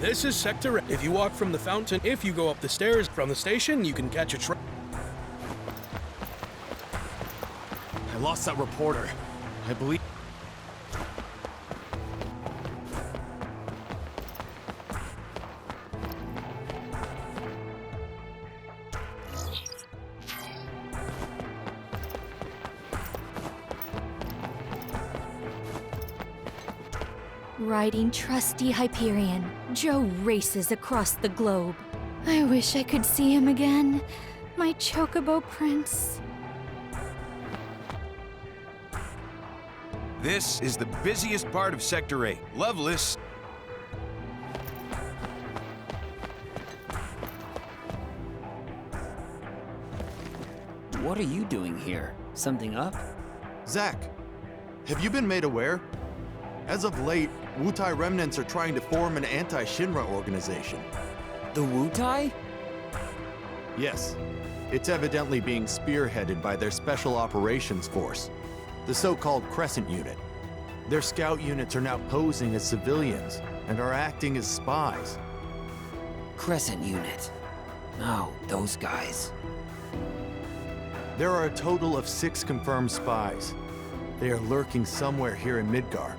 This is Sector 8. If you walk from the fountain, if you go up the stairs from the station, you can catch a train. I lost that reporter. I believe... Riding trusty Hyperion, Joe races across the globe. I wish I could see him again, my chocobo prince. This is the busiest part of Sector 8. Loveless. What are you doing here? Something up? Zach, have you been made aware? As of late, Wutai remnants are trying to form an anti-Shinra organization. The Wutai? Yes, it's evidently being spearheaded by their Special Operations Force, the so-called Crescent Unit. Their scout units are now posing as civilians and are acting as spies. Crescent Unit. Oh, those guys. There are a total of 6 confirmed spies. They are lurking somewhere here in Midgar.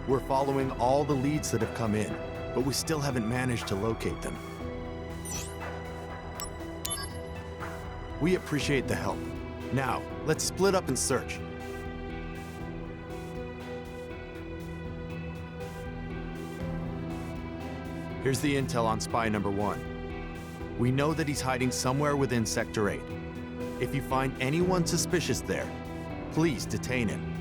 We're following all the leads that have come in, but we still haven't managed to locate them. We appreciate the help. Now, let's split up and search. Here's the intel on spy number 1. We know that he's hiding somewhere within Sector 8. If you find anyone suspicious there, please detain him.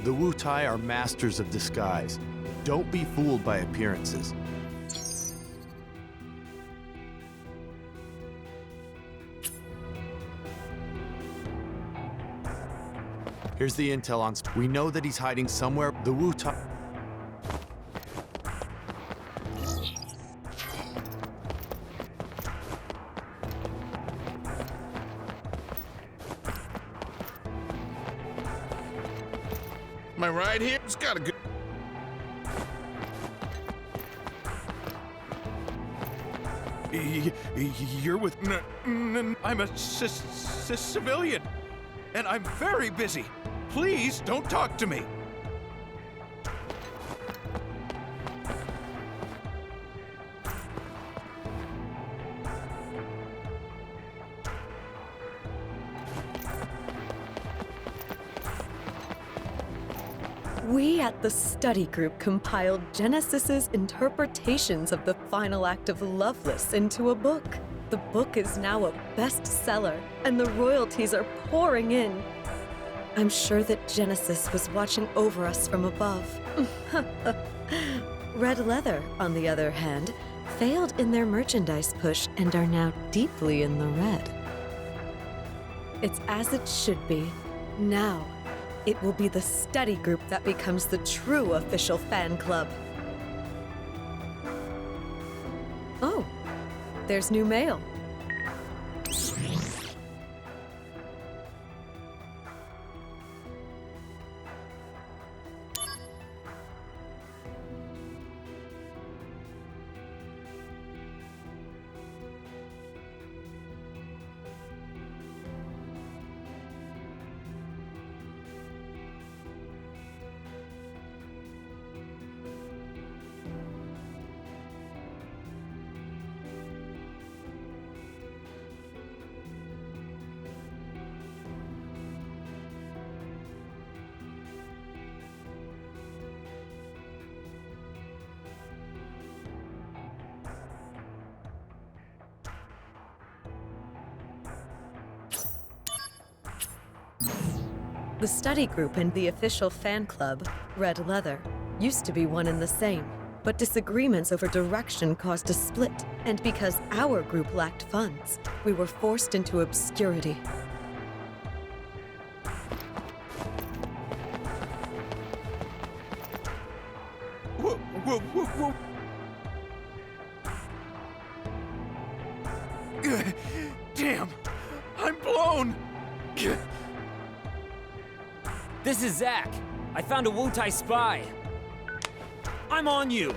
The Wutai are masters of disguise. Don't be fooled by appearances. Here's the intel on... We know that he's hiding somewhere. The Wutai... Am I right here? It's got a good... You're with... I'm a civilian, and I'm very busy. Please don't talk to me. We at the study group compiled Genesis's interpretations of the final act of Loveless into a book. The book is now a bestseller, and the royalties are pouring in. I'm sure that Genesis was watching over us from above. Red Leather, on the other hand, failed in their merchandise push and are now deeply in the red. It's as it should be. Now, it will be the study group that becomes the true official fan club. Oh, there's new mail. The study group and the official fan club, Red Leather, used to be one and the same, but disagreements over direction caused a split, and because our group lacked funds, we were forced into obscurity. Whoa, whoa, whoa, whoa. Damn! I'm blown! This is Zach. I found a Wutai spy. I'm on you!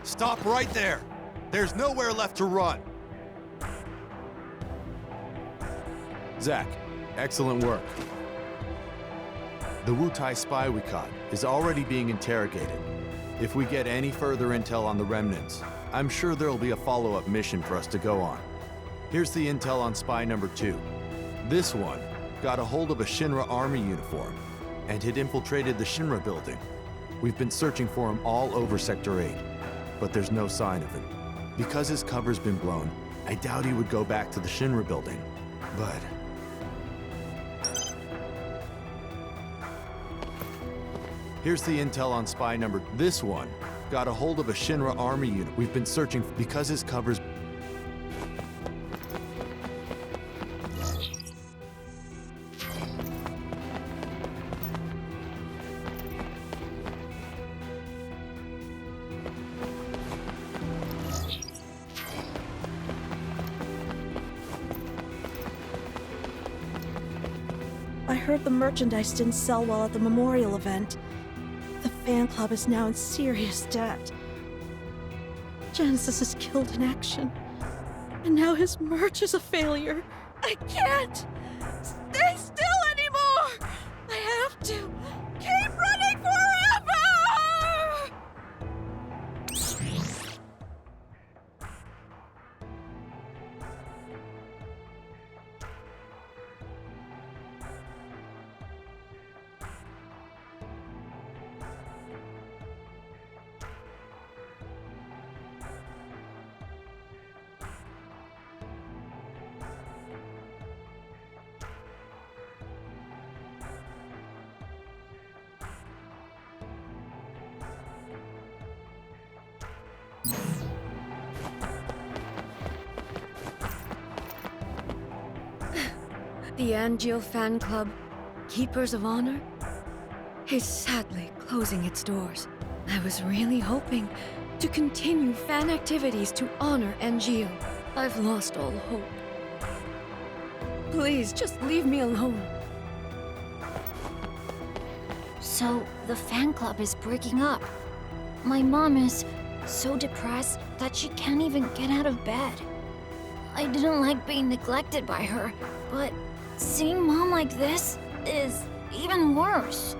Stop right there! There's nowhere left to run! Zach, excellent work. The Wutai spy we caught is already being interrogated. If we get any further intel on the remnants, I'm sure there'll be a follow-up mission for us to go on. Here's the intel on spy number 2. This one got a hold of a Shinra army uniform and had infiltrated the Shinra building. We've been searching for him all over Sector 8, but there's no sign of him. Because his cover's been blown, I doubt he would go back to the Shinra building. But here's the intel on spy number. This one got a hold of a Shinra army unit. We've been searching because his cover's. I heard the merchandise didn't sell well at the memorial event. The fan club is now in serious debt. Genesis is killed in action. And now his merch is a failure. I can't stay still anymore! I have to keep running forever! The Angio Fan Club, Keepers of Honor, is sadly closing its doors. I was really hoping to continue fan activities to honor Angio. I've lost all hope. Please, just leave me alone. So, the fan club is breaking up. My mom is so depressed that she can't even get out of bed. I didn't like being neglected by her, but seeing Mom like this is even worse.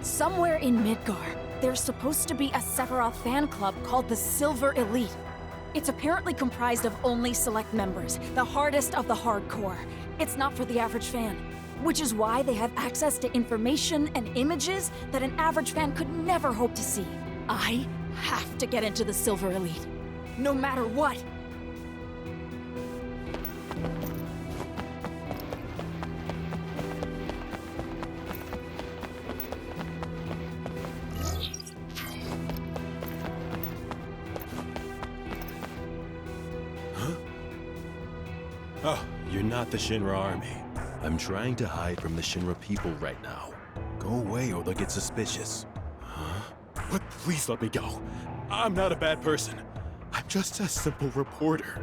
Somewhere in Midgar, there's supposed to be a Sephiroth fan club called the Silver Elite. It's apparently comprised of only select members, the hardest of the hardcore. It's not for the average fan, which is why they have access to information and images that an average fan could never hope to see. I have to get into the Silver Elite, no matter what. Oh, you're not the Shinra army. I'm trying to hide from the Shinra people right now. Go away or they'll get suspicious. Huh? But please let me go. I'm not a bad person. I'm just a simple reporter.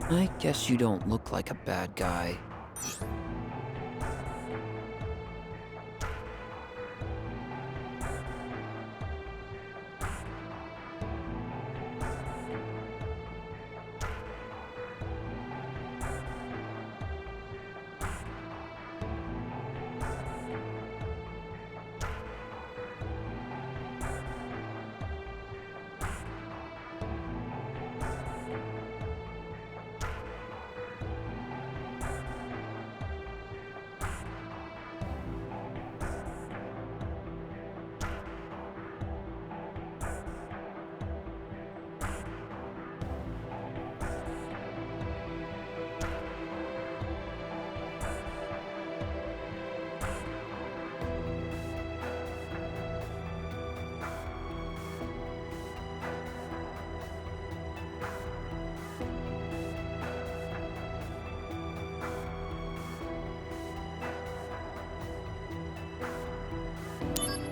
I guess you don't look like a bad guy.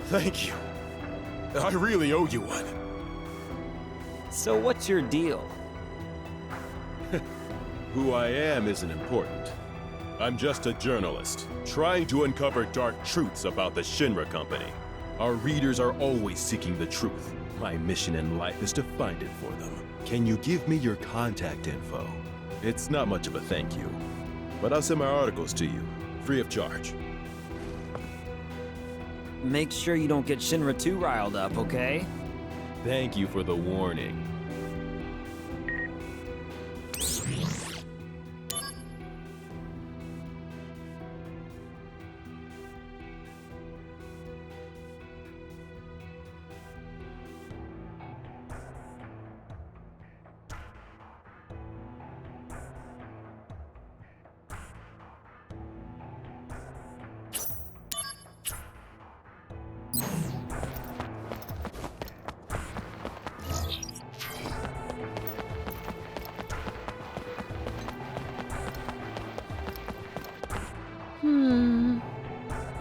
Thank you. I really owe you one. So what's your deal? Who I am isn't important. I'm just a journalist, trying to uncover dark truths about the Shinra Company. Our readers are always seeking the truth. My mission in life is to find it for them. Can you give me your contact info? It's not much of a thank you, but I'll send my articles to you, free of charge. Make sure you don't get Shinra too riled up, okay? Thank you for the warning.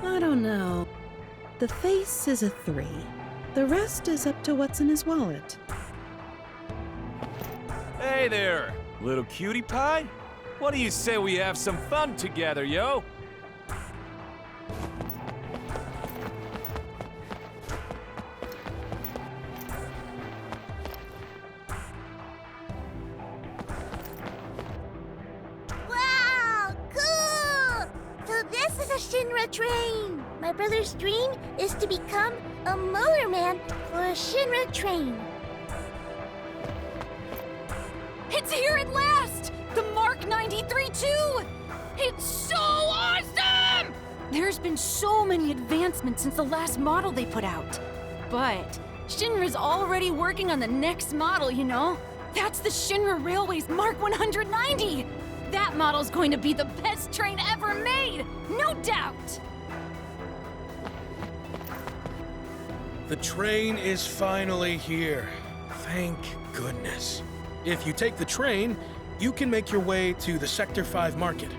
I don't know. The face is a 3. The rest is up to what's in his wallet. Hey there, little cutie pie. What do you say we have some fun together, yo? Wow, cool! So this is a Shinra train. My brother's dream is to become a motorman for a Shinra train. It's here at last! The Mark 93-2! It's so awesome! There's been so many advancements since the last model they put out. But Shinra's already working on the next model, you know? That's the Shinra Railway's Mark 190! That model's going to be the best train ever made! No doubt! The train is finally here. Thank goodness. If you take the train, you can make your way to the Sector 5 market.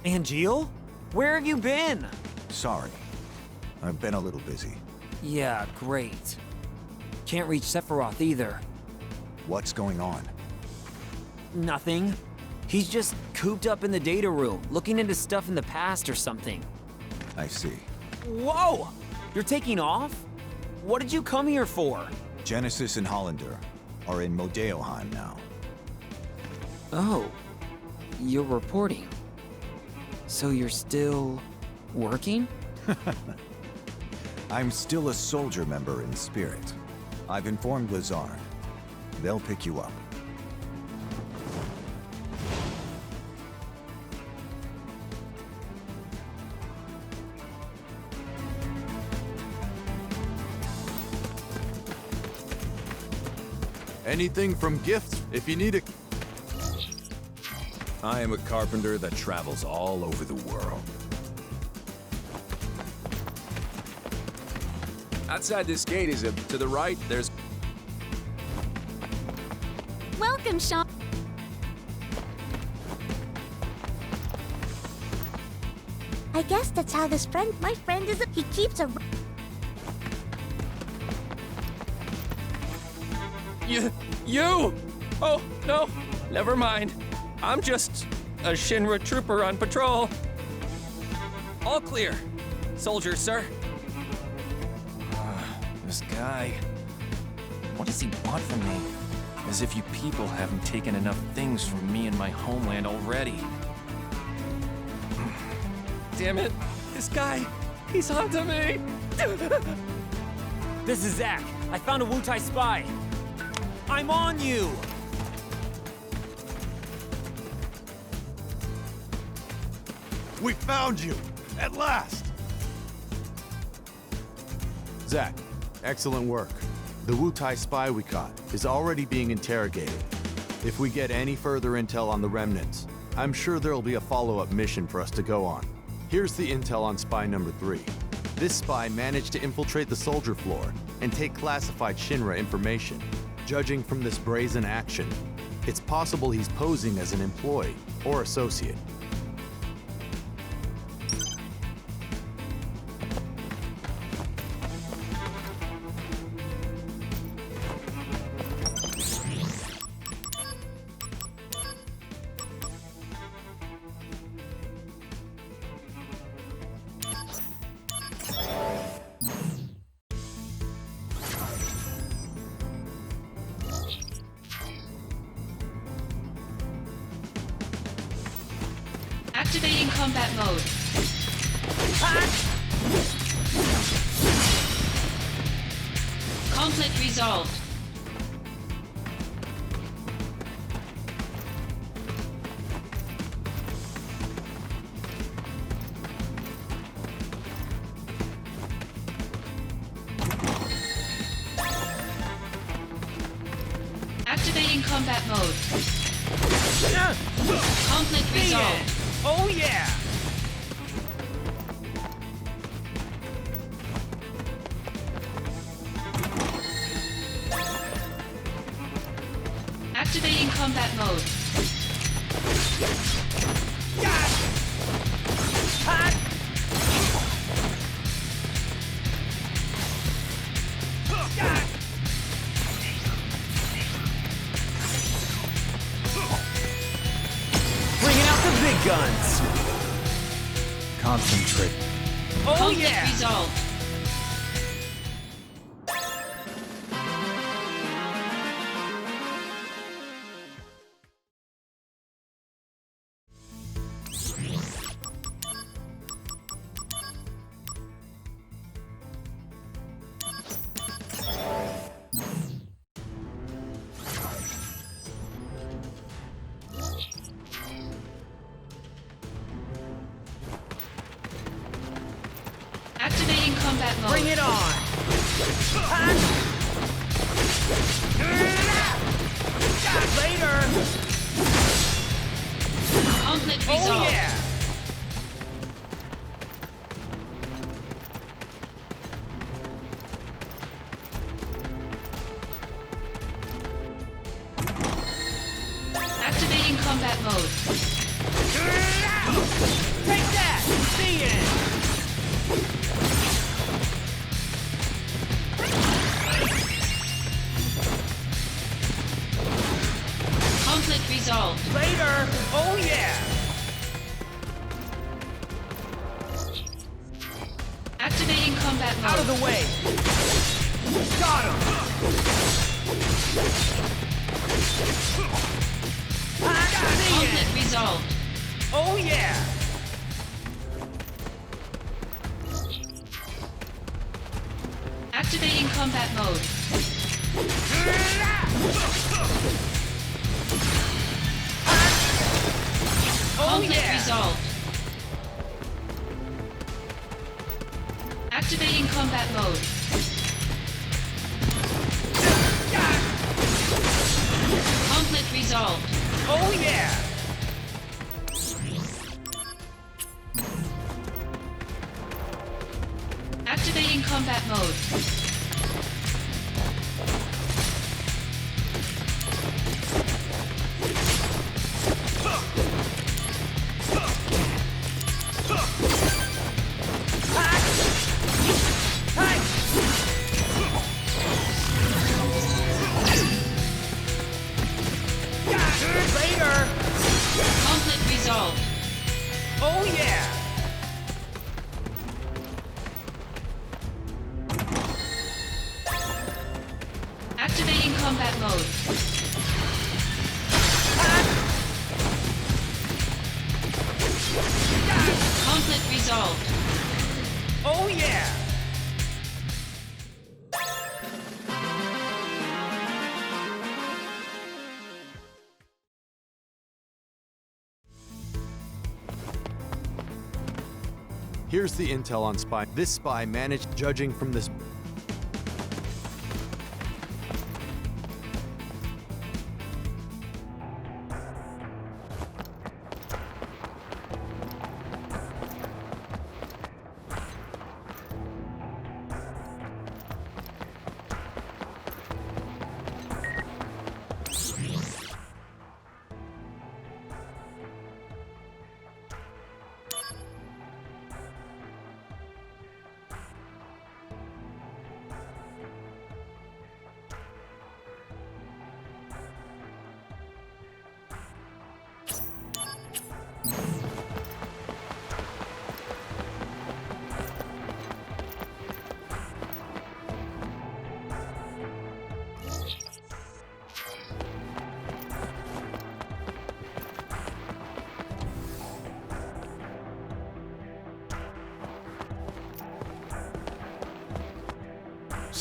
Angeal? Where have you been? Sorry. I've been a little busy. Yeah, great. Can't reach Sephiroth either. What's going on? Nothing. He's just cooped up in the data room, looking into stuff in the past or something. I see. Whoa! You're taking off? What did you come here for? Genesis and Hollander are in Modeoheim now. Oh. You're reporting. So you're still working? I'm still a soldier member in spirit. I've informed Lazard. They'll pick you up. Anything from gifts if you need it. I am a carpenter that travels all over the world. Outside this gate is to the right, there's... Welcome, Sean. I guess that's how my friend is. He keeps a... You? Oh, no. Never mind. I'm just a Shinra trooper on patrol. All clear. Soldiers, sir. This guy... What does he want from me? As if you people haven't taken enough things from me and my homeland already. Damn it. This guy, he's onto me. This is Zack. I found a Wutai spy. I'm on you! We found you! At last! Zack, excellent work. The Wutai spy we caught is already being interrogated. If we get any further intel on the remnants, I'm sure there'll be a follow-up mission for us to go on. Here's the intel on spy number 3. This spy managed to infiltrate the soldier floor and take classified Shinra information. Judging from this brazen action, it's possible he's posing as an employee or associate. Activating combat mode. Conflict resolved. Activating combat mode. Conflict resolved. Oh yeah! Activating combat mode. Bringing out the big guns. Concentrate. Oh Conflict yeah! resolved. Activating combat mode. Bring it on! Later! Conflict Oh resolved. yeah! Activating combat mode. Take that! See it! Conflict resolved. Later! Oh yeah! Activating combat mode. Out of the way! Got him! Conflict resolved. Oh yeah! Activating combat mode. Conflict resolved. Activating combat mode. Conflict resolved. Oh yeah! Activating combat mode. Later! Conflict resolved. Oh yeah! Activating combat mode. Conflict resolved. Oh yeah! Here's the intel on Spy. This spy managed judging from this.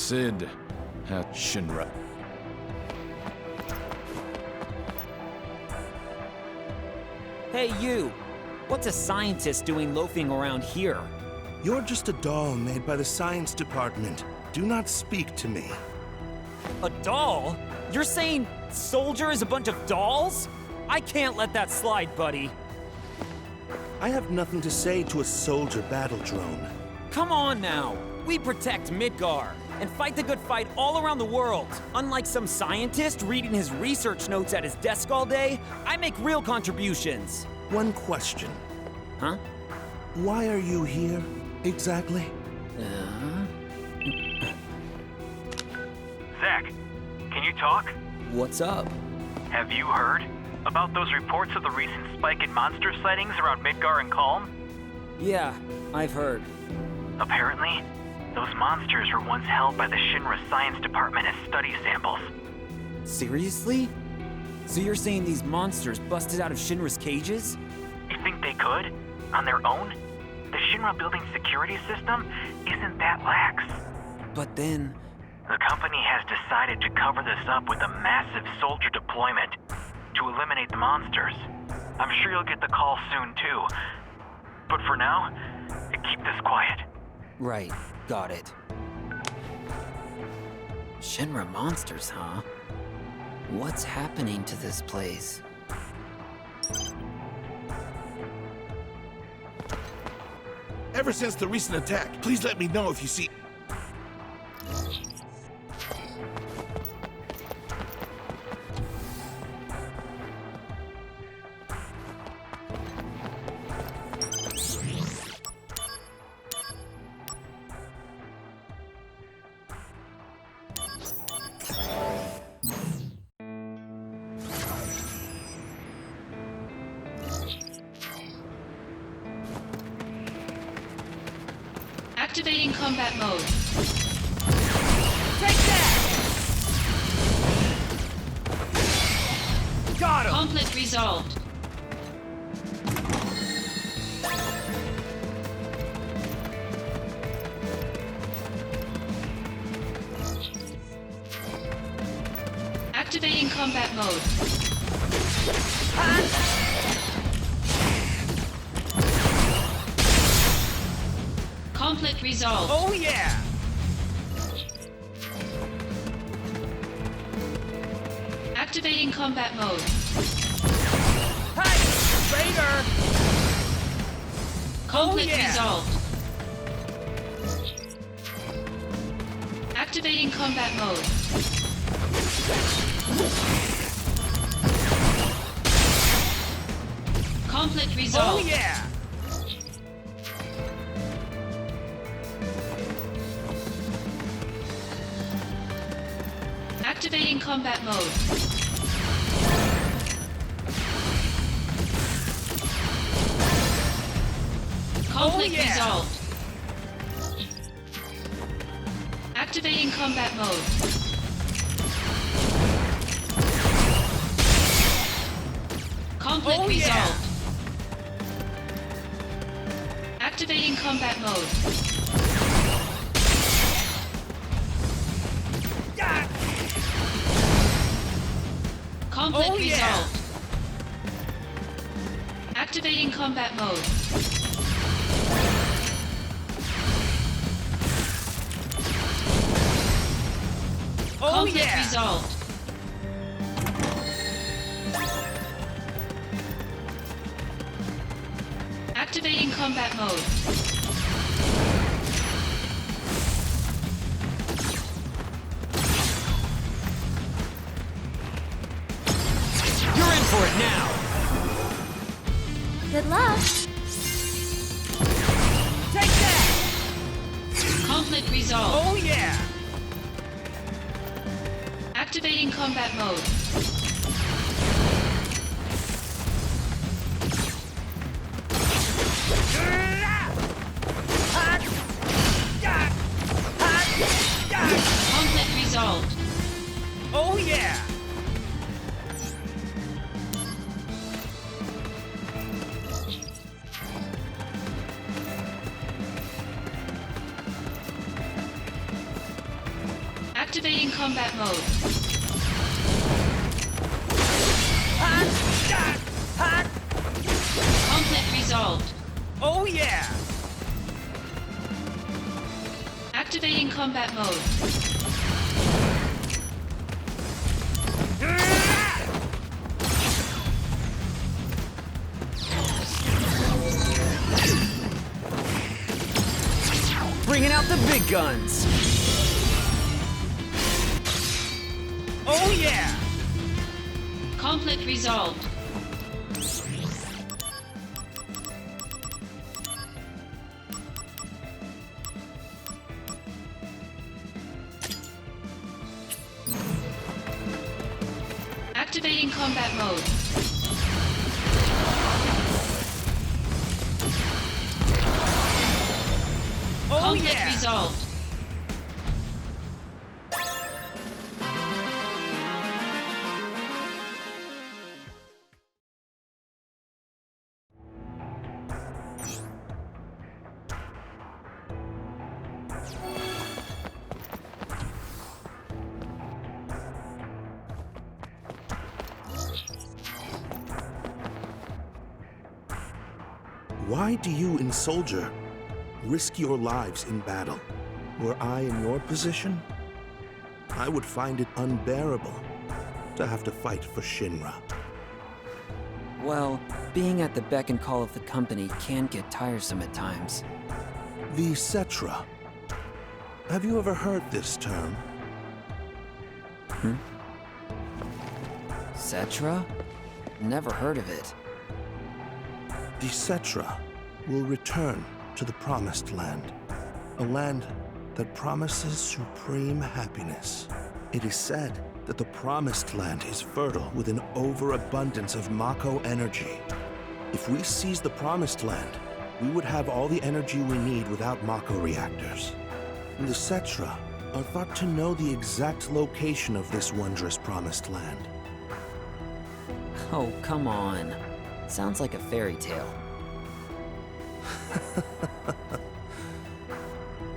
Sid at Shinra. Hey, you! What's a scientist doing loafing around here? You're just a doll made by the science department. Do not speak to me. A doll? You're saying Soldier is a bunch of dolls? I can't let that slide, buddy. I have nothing to say to a soldier battle drone. Come on now! We protect Midgar and fight the good fight all around the world. Unlike some scientist reading his research notes at his desk all day, I make real contributions. One question. Huh? Why are you here, exactly? Zach, can you talk? What's up? Have you heard about those reports of the recent spike in monster sightings around Midgar and Calm? Yeah, I've heard. Apparently, those monsters were once held by the Shinra Science Department as study samples. Seriously? So you're saying these monsters busted out of Shinra's cages? You think they could? On their own? The Shinra building security system isn't that lax. But then... The company has decided to cover this up with a massive soldier deployment to eliminate the monsters. I'm sure you'll get the call soon too. But for now, keep this quiet. Right, got it. Shinra monsters, huh? What's happening to this place? Ever since the recent attack, please let me know if you see... Activating combat mode. Take that! Got him! Conflict resolved. Activating combat mode. Conflict resolved. Oh yeah! Activating combat mode. Hey! Raider! Conflict yeah! resolved. Activating combat mode. Conflict resolved. Oh yeah! Activating combat mode. Conflict resolved. Activating combat mode. Conflict resolved. Activating combat mode. Conflict resolved. Activating combat mode. Conflict resolved. Activating combat mode. You're in for it now! Good luck. Take that! Conflict resolved. Oh yeah! Activating combat mode. Conflict resolved. Oh yeah! Activating combat mode. Conflict resolved. Oh yeah! Activating combat mode. Bringing out the big guns. Oh yeah! Conflict resolved. Activating combat mode. Oh Conflict yeah! resolved. Why do you and Soldier risk your lives in battle? Were I in your position, I would find it unbearable to have to fight for Shinra. Well, being at the beck and call of the company can get tiresome at times. The Cetra. Have you ever heard this term? Cetra? Never heard of it. The Cetra will return to the Promised Land, a land that promises supreme happiness. It is said that the Promised Land is fertile with an overabundance of Mako energy. If we seize the Promised Land, we would have all the energy we need without Mako reactors. The Cetra are thought to know the exact location of this wondrous Promised Land. Oh, come on. Sounds like a fairy tale.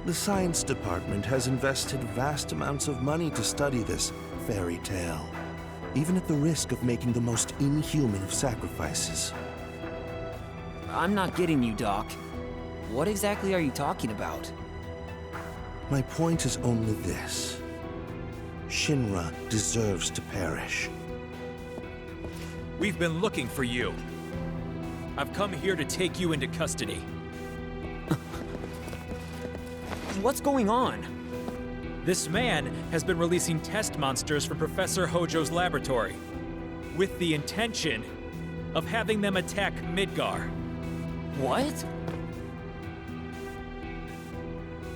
The science department has invested vast amounts of money to study this fairy tale, even at the risk of making the most inhuman of sacrifices. I'm not getting you, Doc. What exactly are you talking about? My point is only this. Shinra deserves to perish. We've been looking for you. I've come here to take you into custody. What's going on? This man has been releasing test monsters from Professor Hojo's laboratory, with the intention of having them attack Midgar. What?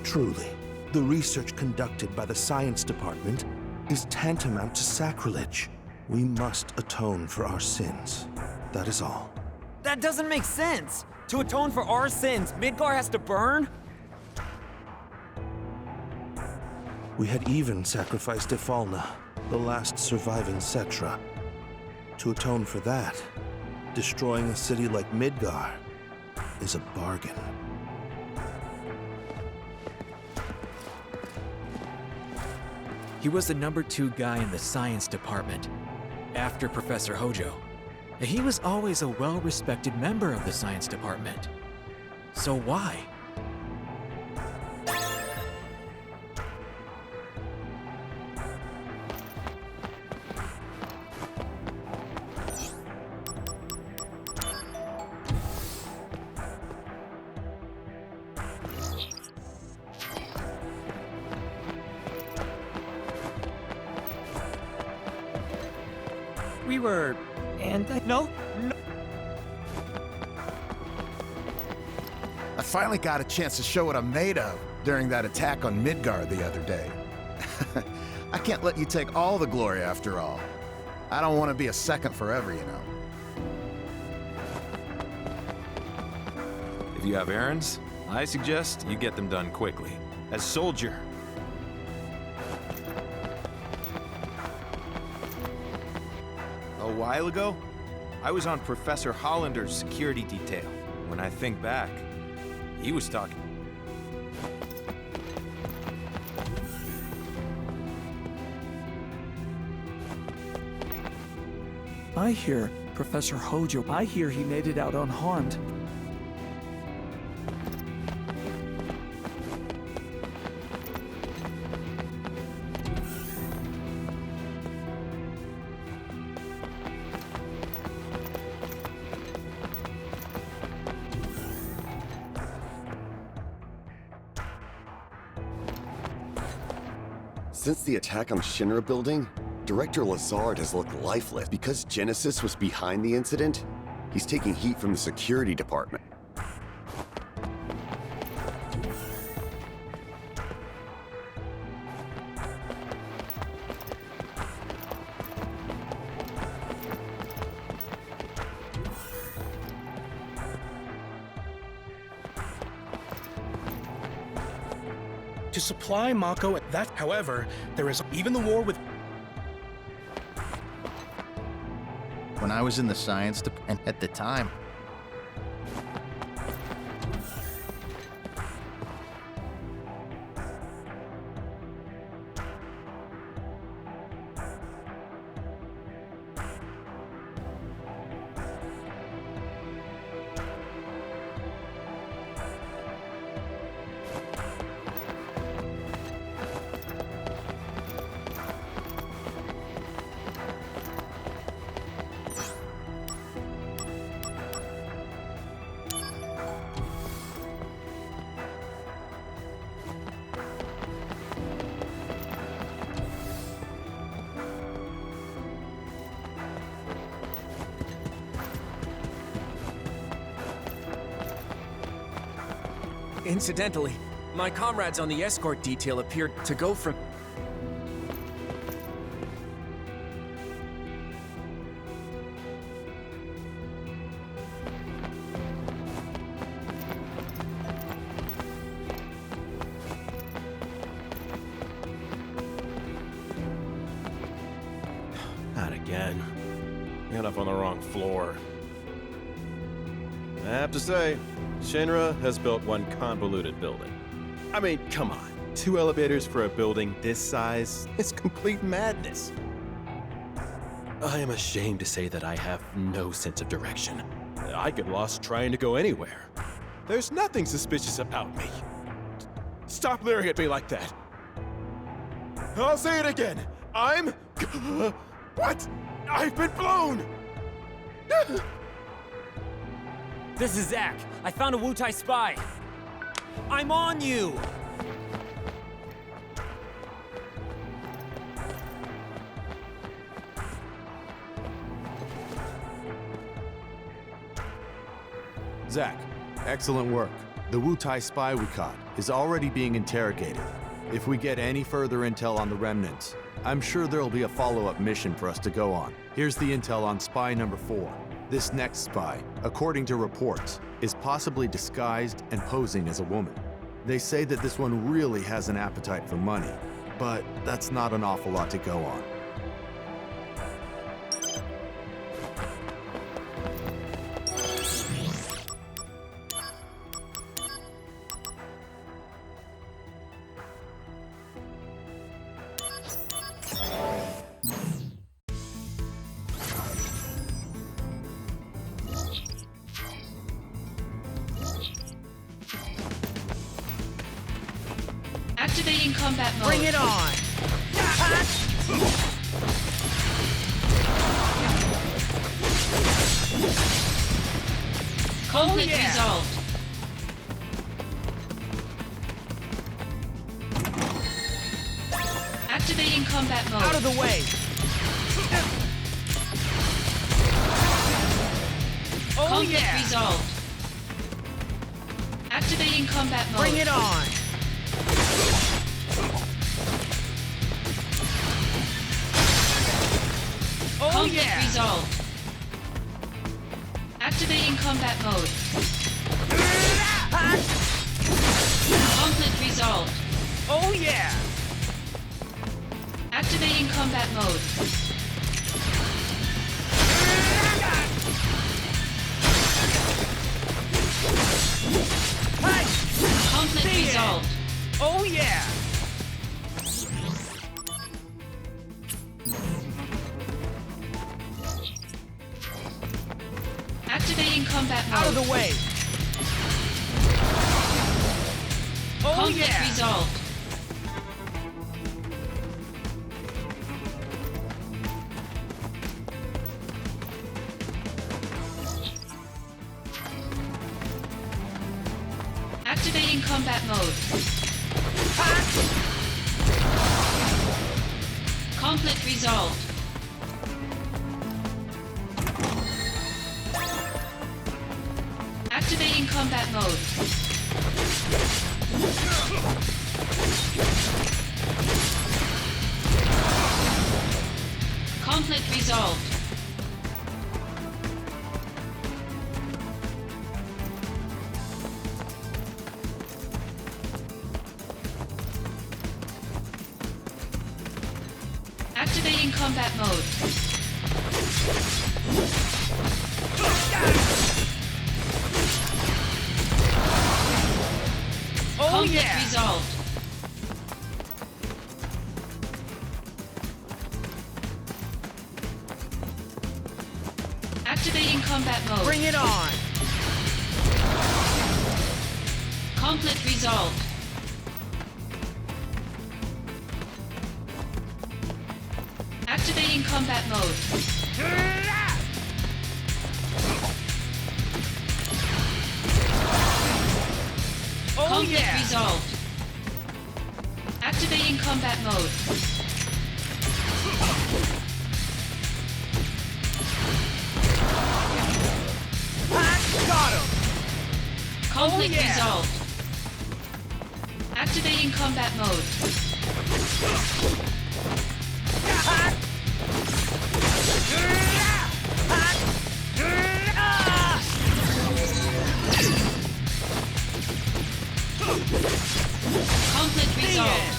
Truly, the research conducted by the science department is tantamount to sacrilege. We must atone for our sins. That is all. That doesn't make sense! To atone for our sins, Midgar has to burn? We had even sacrificed Ifalna, the last surviving Cetra. To atone for that, destroying a city like Midgar is a bargain. He was the #2 guy in the science department, after Professor Hojo. He was always a well-respected member of the science department. So why? We were... No. I finally got a chance to show what I'm made of during that attack on Midgar the other day. I can't let you take all the glory after all. I don't want to be a second forever, you know. If you have errands, I suggest you get them done quickly. As Soldier. A while ago, I was on Professor Hollander's security detail. When I think back, he was talking. I hear Professor Hojo. I hear he made it out unharmed. Since the attack on the Shinra building, Director Lazard has looked lifeless. Because Genesis was behind the incident, he's taking heat from the security department. To supply Mako that, however, there is even the war with. When I was in the science department at the time, Incidentally, my comrades on the escort detail appeared to go from... Not again. Got up on the wrong floor. I have to say, Shinra has built one convoluted building. I mean, come on. 2 elevators for a building this size is complete madness. I am ashamed to say that I have no sense of direction. I get lost trying to go anywhere. There's nothing suspicious about me. Stop leering at me like that. I'll say it again. I'm... What? I've been blown! This is Zack. I found a Wutai spy. I'm on you! Zack, excellent work. The Wutai spy we caught is already being interrogated. If we get any further intel on the remnants, I'm sure there'll be a follow-up mission for us to go on. Here's the intel on spy number 4. This next spy, according to reports, is possibly disguised and posing as a woman. They say that this one really has an appetite for money, but that's not an awful lot to go on. Activating combat mode. Bring it on! Conflict resolved. Activating combat mode. Out of the way! Conflict resolved. Activating combat mode. Bring it on! Conflict resolved. Activating combat mode. Conflict resolved. Oh yeah! Activating combat mode. Conflict resolved. Oh yeah! Activating combat mode. Out of the way! Oh Conflict yeah! resolved. Activating combat mode. Conflict resolved. Activating combat mode. Conflict resolved. Activating combat mode. Oh Conflict yeah! resolved. Activating combat mode. Bring it on! Conflict resolved. Activating combat mode. Oh Conflict yeah! resolved. Activating combat mode. Got him! Conflict yeah! resolved. Activating combat mode. Conflict resolved.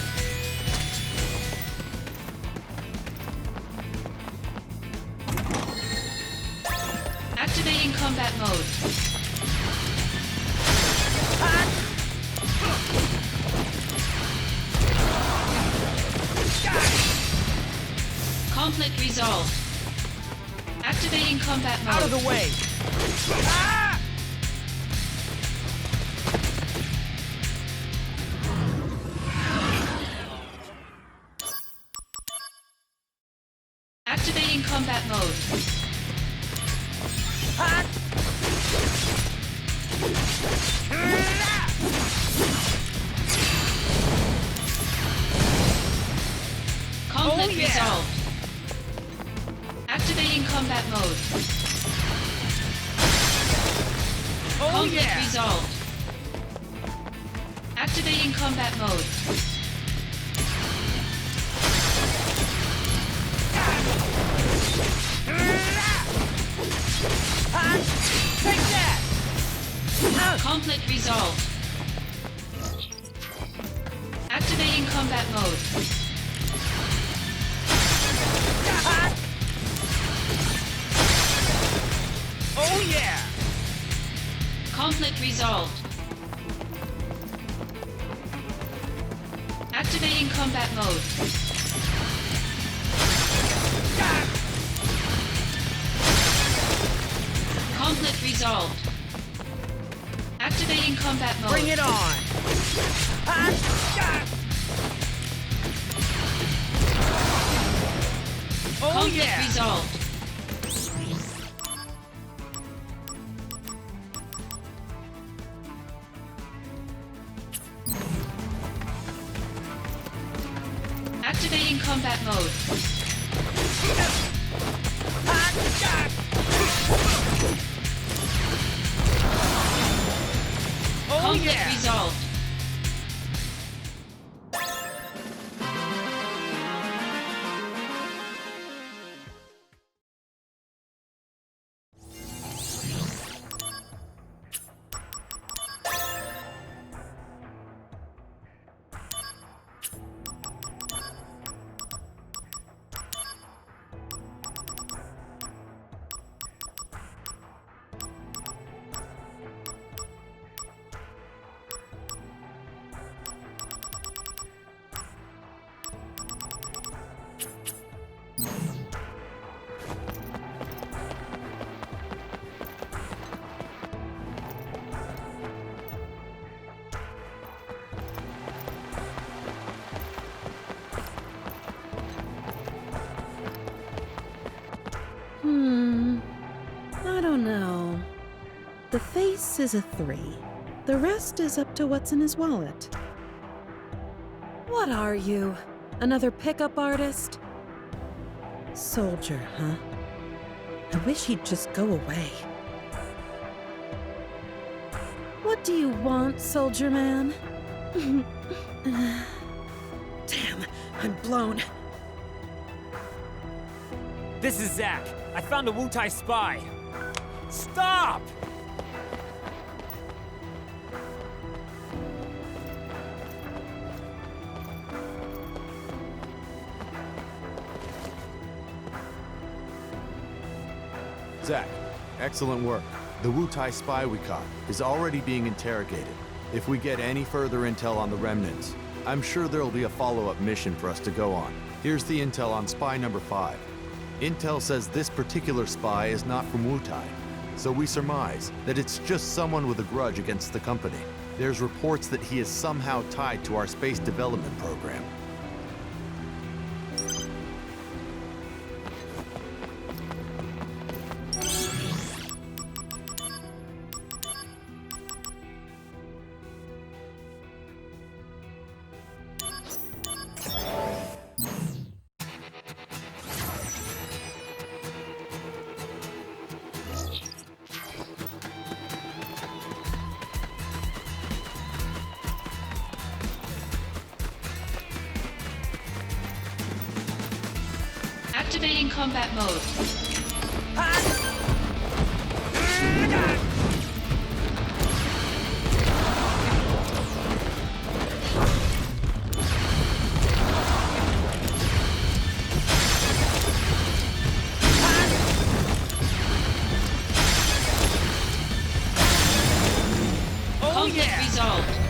Activating combat mode. Conflict resolved. Activating combat mode. Out of the way! Activating combat mode. Conflict yeah! resolved. Activating combat mode. Oh Conflict yeah! resolved. Activating combat mode. Take that! Conflict resolved. Activating combat mode. Oh yeah! Conflict resolved. Activating combat mode. Conflict resolved. Activating combat mode. Bring it on! Oh Conflict yeah! resolved. Activating combat mode. Oh Conflict yeah! resolved. No. The face is a 3. The rest is up to what's in his wallet. What are you? Another pickup artist? Soldier, huh? I wish he'd just go away. What do you want, soldier man? Damn, I'm blown. This is Zack. I found a Wu-Tai spy. Stop! Zack, excellent work. The Wu-Tai spy we caught is already being interrogated. If we get any further intel on the remnants, I'm sure there'll be a follow-up mission for us to go on. Here's the intel on spy number 5. Intel says this particular spy is not from Wu-Tai, so we surmise that it's just someone with a grudge against the company. There's reports that he is somehow tied to our space development program. Activating combat mode. Conflict resolved.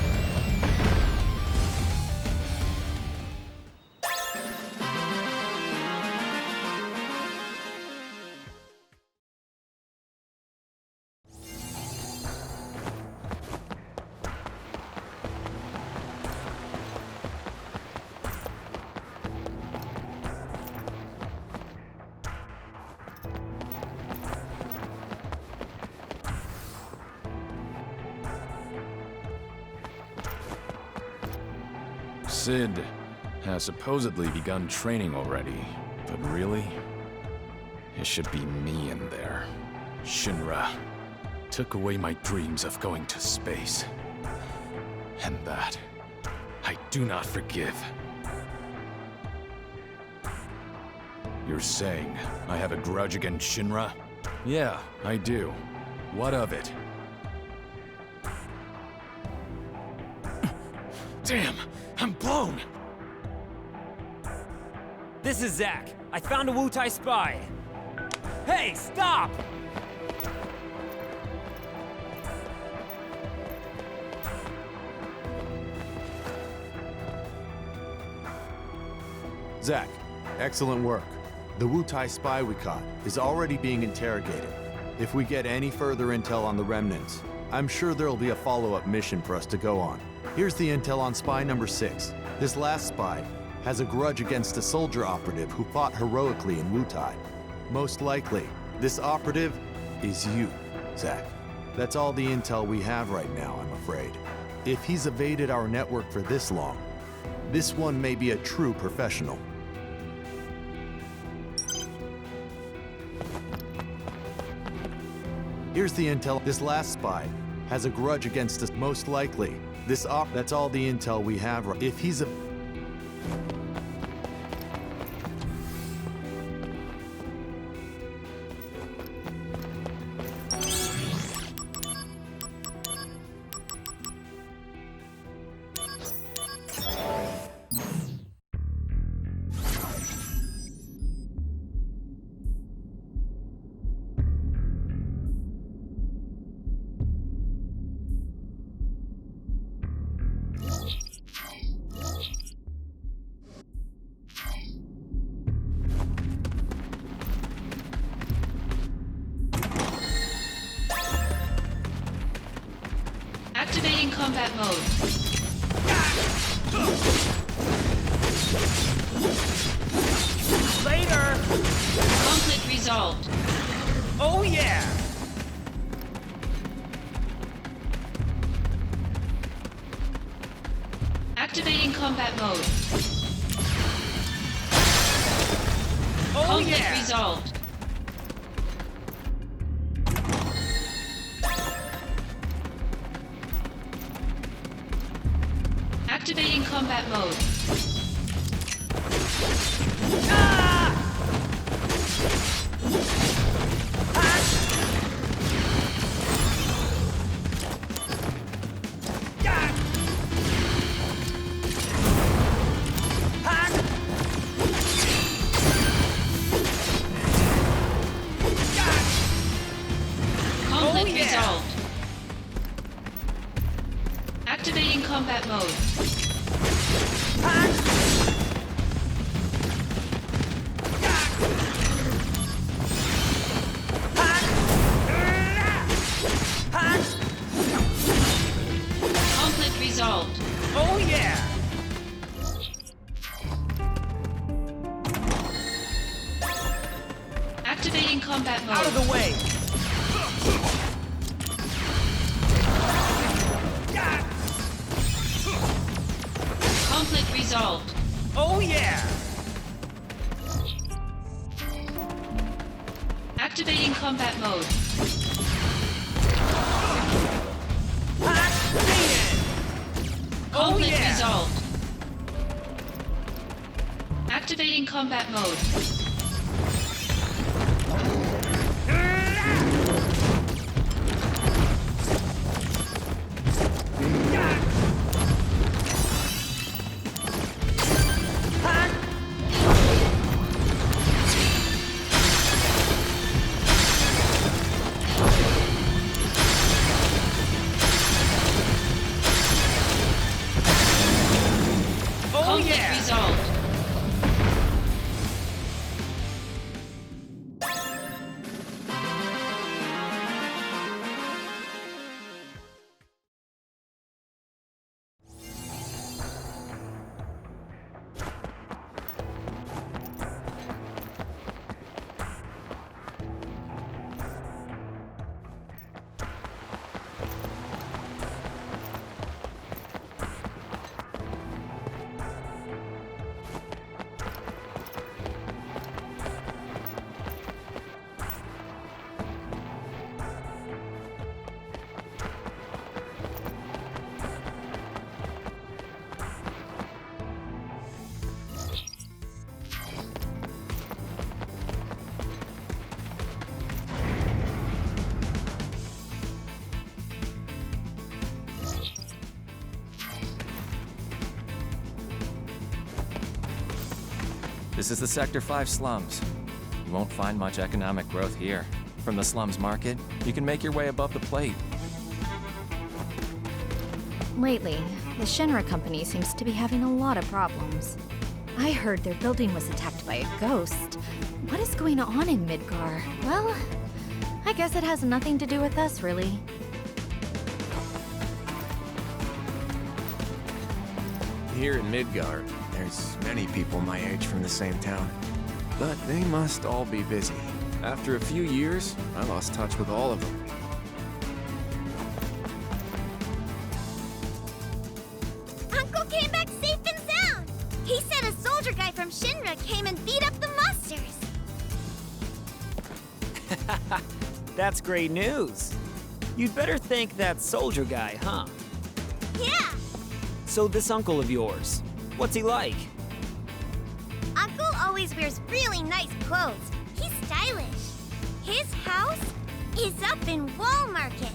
Sid has supposedly begun training already, but really? It should be me in there. Shinra took away my dreams of going to space. And that, I do not forgive. You're saying I have a grudge against Shinra? Yeah, I do. What of it? Damn! I'm blown! This is Zack. I found a Wu-Tai spy. Hey, stop! Zack, excellent work. The Wu-Tai spy we caught is already being interrogated. If we get any further intel on the remnants, I'm sure there'll be a follow-up mission for us to go on. Here's the intel on spy number 6. This last spy has a grudge against a soldier operative who fought heroically in Wu-Tai. Most likely, this operative is you, Zack. That's all the intel we have right now, I'm afraid. If he's evaded our network for this long, this one may be a true professional. Here's the intel. This last spy has a grudge against us. Most likely, that's all the intel we have. If he's a... Activating combat mode. Later! Conflict resolved. Oh yeah! Activating combat mode. Oh, Conflict yeah. resolved. Activating combat mode. Conflict resolved. Activating combat mode. Conflict resolved. Oh yeah! Activating combat mode. Out of the way! Conflict resolved. Oh yeah! Activating combat mode. Conflict yeah. resolved. Activating combat mode. Conflict resolved. This is the Sector 5 slums. You won't find much economic growth here. From the slums market, you can make your way above the plate. Lately, the Shinra company seems to be having a lot of problems. I heard their building was attacked by a ghost. What is going on in Midgar? Well, I guess it has nothing to do with us, really. Here in Midgar, there's many people my age from the same town. But they must all be busy. After a few years, I lost touch with all of them. Uncle came back safe and sound! He said a soldier guy from Shinra came and beat up the monsters! That's great news. You'd better thank that soldier guy, huh? Yeah! So this uncle of yours, what's he like? Uncle always wears really nice clothes. He's stylish. His house is up in Wall Market.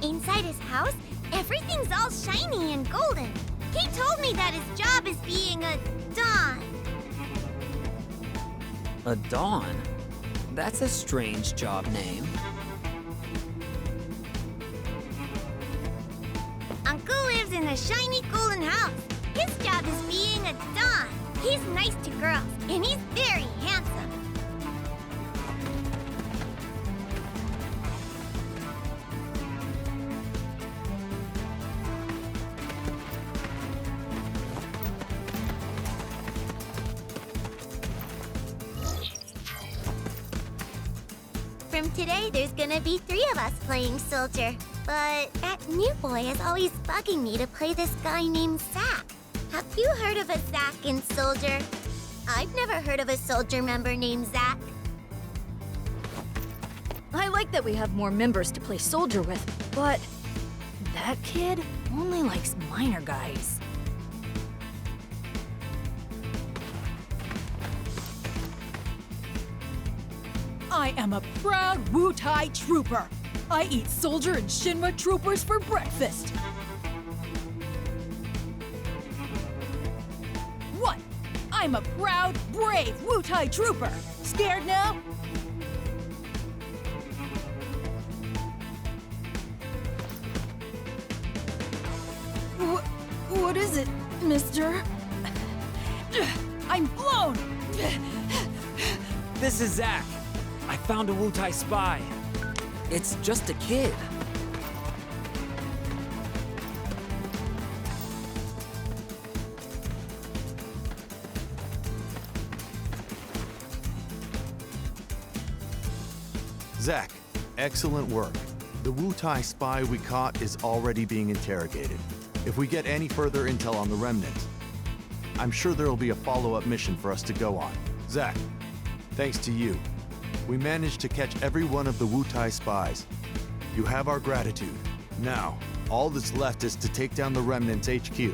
Inside his house, everything's all shiny and golden. He told me that his job is being a Don. A Dawn? That's a strange job name. Uncle lives in a shiny golden house. His job is being a Don. He's nice to girls, and he's very handsome. From today, there's gonna be 3 of us playing soldier. But that new boy is always bugging me to play this guy named Zack. Have you heard of a Zack and Soldier? I've never heard of a soldier member named Zack. I like that we have more members to play soldier with, but that kid only likes minor guys. I am a proud Wu-Tai trooper. I eat soldier and Shinra troopers for breakfast. What? I'm a proud, brave Wu-Tai trooper. Scared now? What is it, mister? I'm blown! This is Zack. I found a Wu-Tai spy. It's just a kid. Zack, excellent work. The Wu-Tai spy we caught is already being interrogated. If we get any further intel on the Remnant, I'm sure there will be a follow-up mission for us to go on. Zack, thanks to you, we managed to catch every one of the Wu-Tai spies. You have our gratitude. Now, all that's left is to take down the Remnant's HQ.